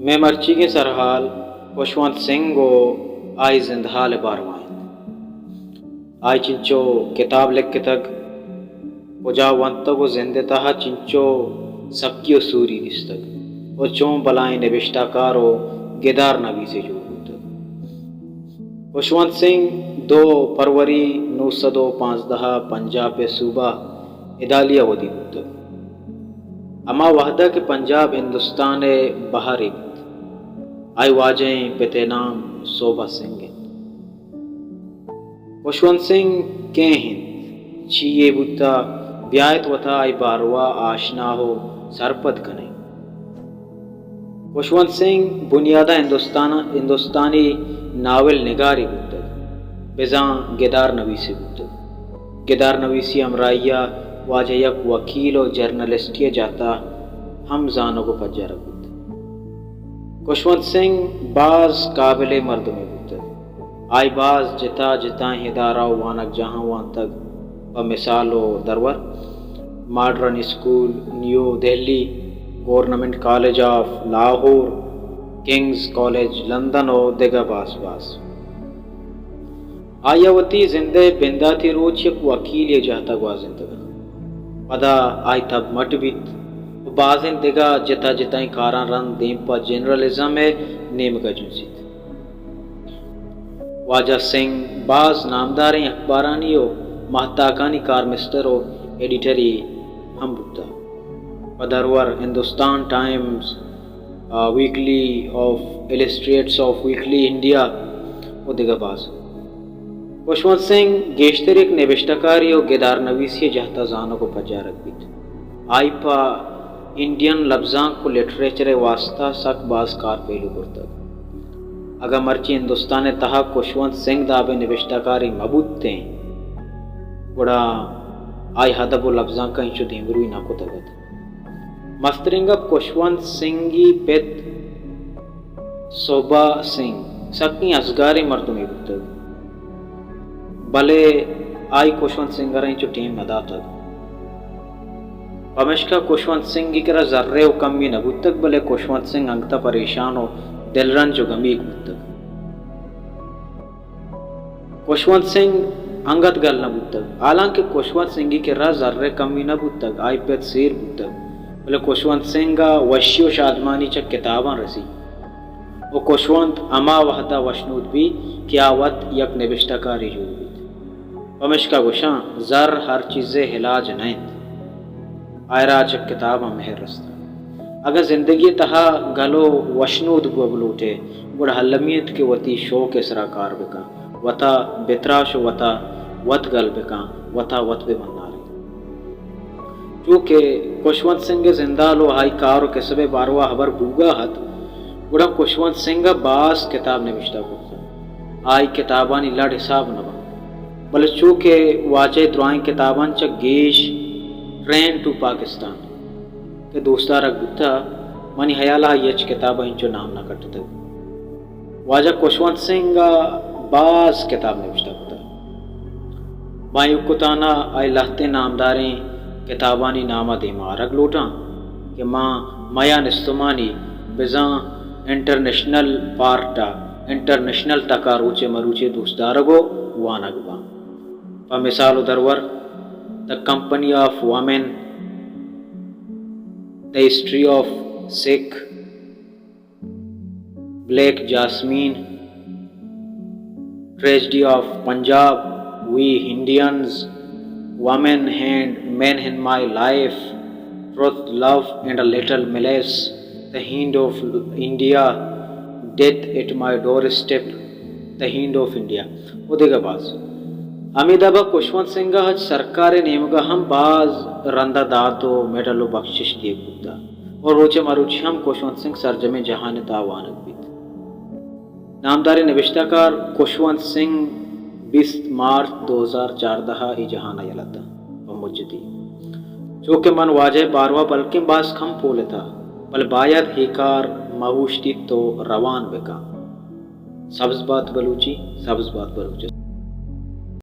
میں مرچی کے سرحال خوشونت سنگھ گو آئی زندحال باروائن آئی چنچو کتاب لکھ کے تک وجا ونتگو زندہ تہا چنچو سکیو سوری دستگ اور چون بلائیں نوشتہ کارو گدار نبی سے جو ہوتا خوشونت سنگھ 2 فروری 1915 پنجاب صوبہ ادالیہ ودی ہوتا اما وحدہ کے پنجاب ہندوستان بہاری آئی واجہیں پتے نام صوبہ سنگھ خوشونت سنگھ کے ہند چیئے بتا بیایت وطا آئی باروا آشنا ہو سرپد کنے خوشونت سنگھ بنیادہ ہندوستانی ناول نگاری بتا بزاں گدار نویسی بتا گدار نویسی امرائیہ واجہ یک وکیل و جرنلسٹی جاتا ہم زانوں کو پجا رکھتا خوشونت سنگھ بعض قابل مردمی بتا آئی بعض جتا جتا ہدارہ وانک جہاں وان تک بمثالو درور Modern School New Delhi Government College of Lahore King's College London و دیگر باس آیا وتی زندہ بندہ تھی روچ یک وکیل یہ جاتا گوا زندگا پدا آئی تب مٹ بیت بعضیں دیگا جتا جتائیں کاران رن دیم پا جنرلزم ہے نیم کا جنسیت واجہ سنگھ بعض نامداریں اخبارانی و محتاکانی کارمستر و ایڈیٹری ہم بکتا پدرور Hindustan Times Weekly of Illustrated of Weekly India و دیگر باز خوشونت سنگھ گیشتر ایک نوشتکاری و گدار نویسی جہتا زانوں کو پجا رکھ بیت آئی پا انڈین لفظاں کو لٹریچر واسطہ سک باز کار پہلو کرتا اگر مرچی ہندوستان تہا خوشونت سنگھ دابے نوشتکاری مبوت تھیں بڑا آئی حدب و لفظاں کا انچو دیمروی نہ کو تگت مسترنگا خوشونت سنگھی پیت صوبہ سنگھ سکنی ازگاری مردمی بکتا بلے آئی خوشونت سنگھ رہا انچو ٹیم ندا تگ پمشکا خوشونت سنگھ کی کرا ذرے و کمی نہ بودتک بلے خوشونت سنگھ انگتا پریشان و دل رن جو گمیگ بودتک خوشونت سنگھ انگت گل نہ بودتک حالانکہ خوشونت سنگھی کے را ذرے کمی نہ بودتک آئی پیت سیر بودتک بلے خوشونت سنگھا وشی و شادمانی چک کتاباں رسی و خوشونت اما وحدہ وشنود بھی کیا وقت یک نوشتکاری جو بیت پمشکا گوشاں زر ہر چیزے ہلاج نیند آئرا چک کتاب مہر رستا اگر زندگی تہا گلو وشنود بلوٹے گڑ حلمیت کے وتی شوق اسرا کار بکا وتا بتراش وتا وت گل بکا وتا وت بے مناری چونکہ خوشونت سنگھ زندہ لو ہائی کارو کے سبے باروا خبر بوگا ہت گڑا خوشونت سنگھ باس کتاب نوشتہ کرتا آئی کتابانی لڑ حساب نہ بلے چونکہ واجہ درائیں کتابان چک گیش ٹرین ٹو پاکستان کہ دوستا رکھ بتا منی حیالہ یچ کتابہ انچو نام نہ کٹتا واجہ خوشونت سنگھ باز کتاب نوشتہ بتا بائی اکتانا آئی لہتے نامداریں کتابانی نامہ دیما رکھ لوٹاں کہ ماں میا نستمانی بزاں انٹرنیشنل پارٹا انٹرنیشنل تکا روچے مروچے دوستدارگو وانگ با پا مثال درور The Company of Women, The History of Sikh, Black Jasmine, Tragedy of Punjab, We Indians, Women and Men in My Life, Truth, Love and a Little Malice, The Hind of India, Death at My Doorstep, The Hind of India. وہ دیگا باز امیدابا خوشونت سنگھا حج سرکار نیمگا ہم باز رندہ داتو medal و بخشش دیے بودتا اور روچے مروچی ہم خوشونت سنگھ سرجم جہان تاوانک بیت نامدار نوشتہ کار خوشونت سنگھ 20 مارچ 2014 ای جہانہ یلتا و مجدی چونکہ من واجہ باروا بلکہ باز کم پولے تھا بل باید ہی کار موشتی تو روان بکا سبز بات بلوچی